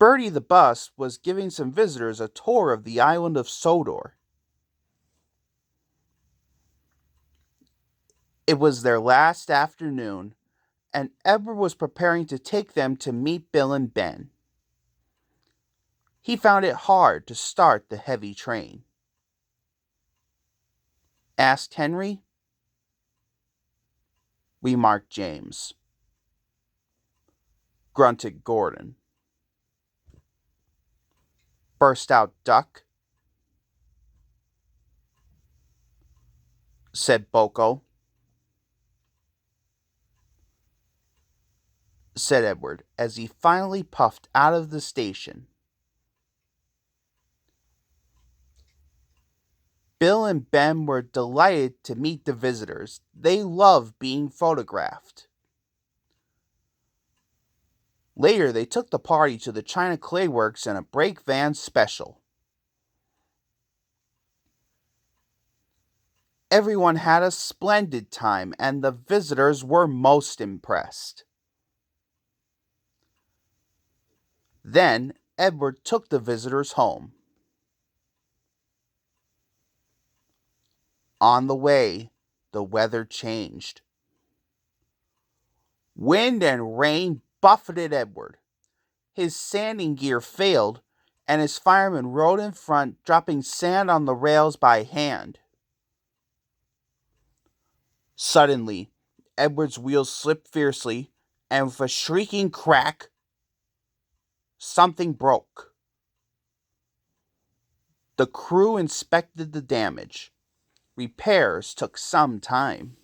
Bertie the bus was giving some visitors a tour of the island of Sodor. It was their last afternoon, and Edward was preparing to take them to meet Bill and Ben. He found it hard to start the heavy train. Asked Henry. Remarked James. Grunted Gordon. Burst out Duck. Said Boko. Said Edward as he finally puffed out of the station. Bill and Ben were delighted to meet the visitors. They loved being photographed. Later, they took the party to the China Clay Works in a brake van special. Everyone had a splendid time, and the visitors were most impressed. Then Edward took the visitors home. On the way, the weather changed. Wind and rain buffeted Edward. His sanding gear failed, and his fireman rode in front, dropping sand on the rails by hand. Suddenly, Edward's wheels slipped fiercely, and with a shrieking crack, something broke. The crew inspected the damage. Repairs took some time,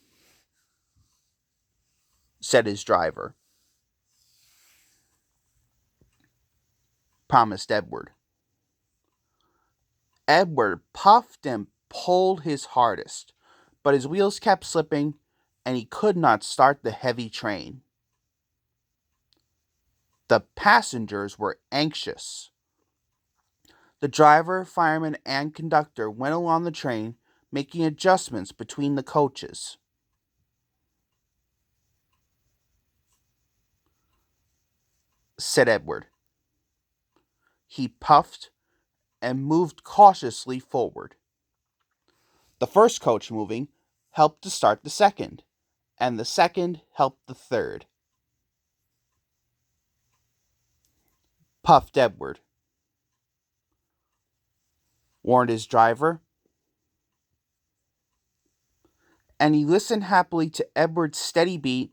said his driver. Promised Edward. Edward puffed and pulled his hardest, but his wheels kept slipping, and he could not start the heavy train. The passengers were anxious. The driver, fireman, and conductor went along the train, making adjustments between the coaches. Said Edward. He puffed and moved cautiously forward. The first coach moving helped to start the second, and the second helped the third. Puffed Edward. Warned his driver. And he listened happily to Edward's steady beat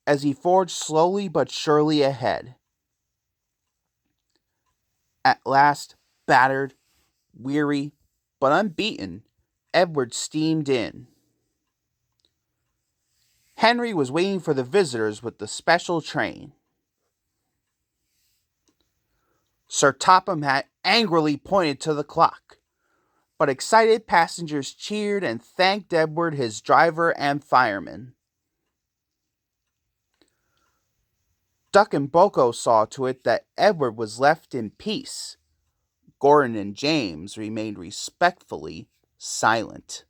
as he forged slowly but surely ahead. At last, battered, weary, but unbeaten, Edward steamed in. Henry was waiting for the visitors with the special train. Sir Topham Hatt angrily pointed to the clock, but excited passengers cheered and thanked Edward, his driver, and fireman. Duck and Boko saw to it that Edward was left in peace. Gordon and James remained respectfully silent.